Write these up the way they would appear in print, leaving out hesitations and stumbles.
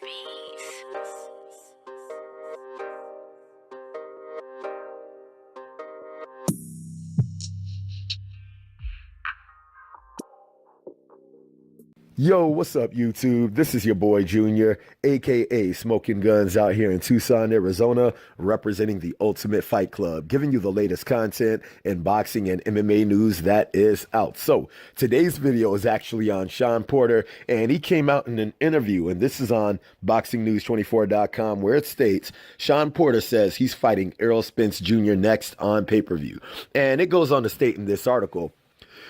beats. Yo, what's up, YouTube? This is your boy Junior, aka Smoking Guns, out here in Tucson, Arizona, representing the Ultimate Fight Club, giving you the latest content in boxing and MMA news that is out. So, today's video is actually on SHAWN Porter, and he came out in an interview, and this is on BoxingNews24.com, where it states, SHAWN Porter says he's fighting Errol Spence Jr. next on pay-per-view. And it goes on to state in this article,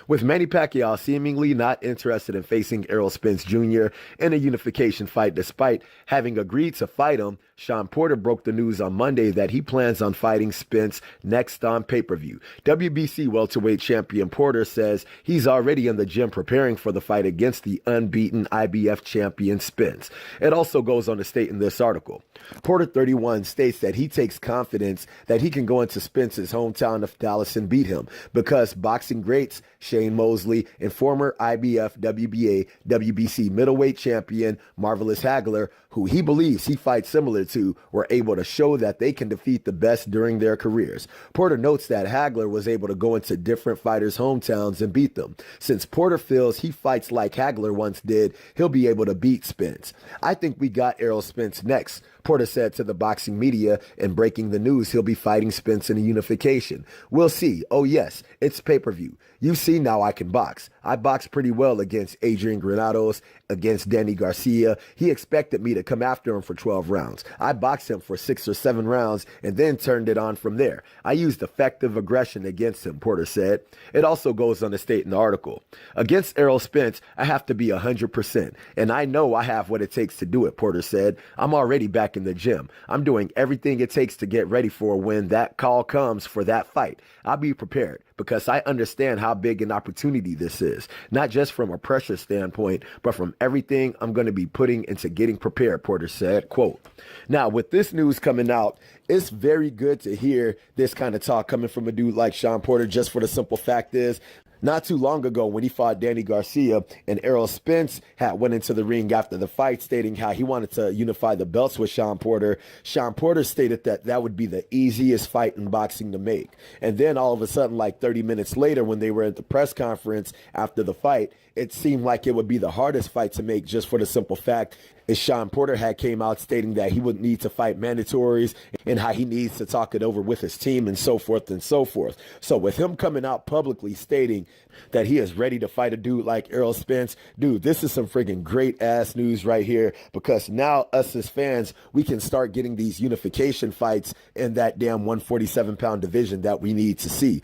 with Manny Pacquiao seemingly not interested in facing Errol Spence Jr. in a unification fight despite having agreed to fight him, SHAWN Porter broke the news on Monday that he plans on fighting Spence next on pay-per-view. WBC welterweight champion Porter says he's already in the gym preparing for the fight against the unbeaten IBF champion Spence. It also goes on to state in this article, Porter 31 states that he takes confidence that he can go into Spence's hometown of Dallas and beat him because boxing greats Shane Mosley and former IBF, WBA, WBC middleweight champion Marvelous Hagler, who he believes he fights similar to, were able to show that they can defeat the best during their careers. Porter notes that Hagler was able to go into different fighters' hometowns and beat them. Since Porter feels he fights like Hagler once did, he'll be able to beat Spence. I think we got Errol Spence next, Porter said to the boxing media, in breaking the news he'll be fighting Spence in a unification. We'll see. Oh yes, it's pay-per-view. You see now I can box. I boxed pretty well against Adrian Granados, against Danny Garcia. He expected me to come after him for 12 rounds. I boxed him for 6 or 7 rounds and then turned it on from there. I used effective aggression against him, Porter said. It also goes on to state in the article, against Errol Spence, I have to be 100%, and I know I have what it takes to do it, Porter said. I'm already back in the gym. I'm doing everything it takes to get ready for when that call comes for that fight. I'll be prepared because I understand how big an opportunity this is, not just from a pressure standpoint, but from everything I'm going to be putting into getting prepared, Porter said, quote. Now, with this news coming out, it's very good to hear this kind of talk coming from a dude like SHAWN Porter, just for the simple fact is, not too long ago when he fought Danny Garcia and Errol Spence went into the ring after the fight stating how he wanted to unify the belts with SHAWN Porter. SHAWN Porter stated that that would be the easiest fight in boxing to make. And then all of a sudden, like 30 minutes later, when they were at the press conference after the fight, it seemed like it would be the hardest fight to make, just for the simple fact is SHAWN Porter had came out stating that he would need to fight mandatories and how he needs to talk it over with his team and so forth and so forth. So with him coming out publicly stating that he is ready to fight a dude like Errol Spence, dude, this is some friggin' great ass news right here, because now us as fans, we can start getting these unification fights in that damn 147-pound division that we need to see.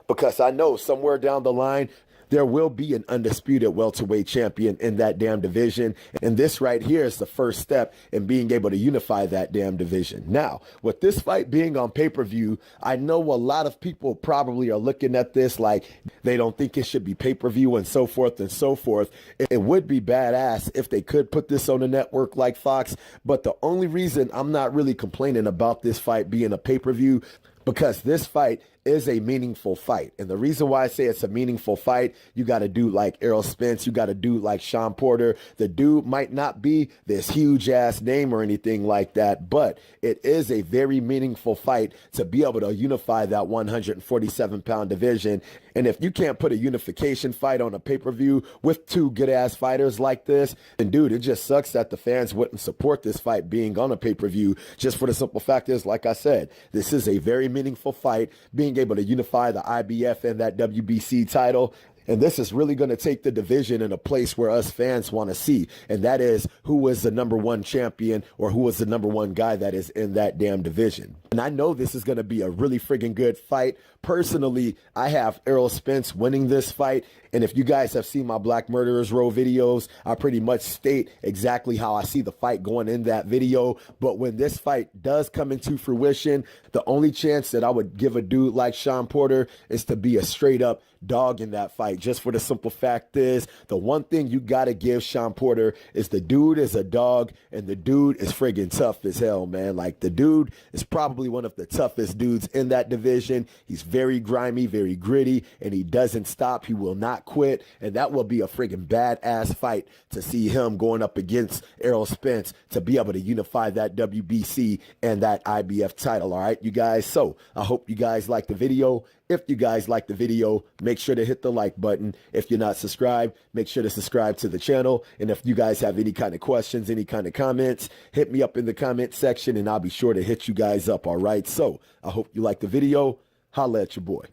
Because I know somewhere down the line, there will be an undisputed welterweight champion in that damn division. And this right here is the first step in being able to unify that damn division. Now, with this fight being on pay-per-view, I know a lot of people probably are looking at this like they don't think it should be pay-per-view and so forth and so forth. It would be badass if they could put this on a network like Fox. But the only reason I'm not really complaining about this fight being a pay-per-view, because this fight is a meaningful fight. And the reason why I say it's a meaningful fight, you got a dude like Errol Spence, you got a dude like SHAWN Porter. The dude might not be this huge ass name or anything like that, but it is a very meaningful fight to be able to unify that 147-pound division. And if you can't put a unification fight on a pay-per-view with two good ass fighters like this, then dude, it just sucks that the fans wouldn't support this fight being on a pay-per-view, just for the simple fact is, like I said, this is a very meaningful fight, being able to unify the IBF and that WBC title. And this is really going to take the division in a place where us fans want to see. And that is who is the #1 champion, or who is the #1 guy that is in that damn division. And I know this is going to be a really friggin' good fight. Personally, I have Errol Spence winning this fight. And if you guys have seen my Black Murderers Row videos, I pretty much state exactly how I see the fight going in that video. But when this fight does come into fruition, the only chance that I would give a dude like SHAWN Porter is to be a straight up dog in that fight, just for the simple fact is, the one thing you got to give Shawn Porter is the dude is a dog, and the dude is friggin' tough as hell, man. Like, the dude is probably one of the toughest dudes in that division. He's very grimy, very gritty, and he doesn't stop. He will not quit, and that will be a friggin' badass fight to see him going up against Errol Spence to be able to unify that WBC and that IBF title. All right, you guys. So I hope you guys like the video. If you guys like the video, make sure to hit the like button. If you're not subscribed, make sure to subscribe to the channel. And if you guys have any kind of questions, any kind of comments, hit me up in the comment section and I'll be sure to hit you guys up. All right. So I hope you like the video. Holla at your boy.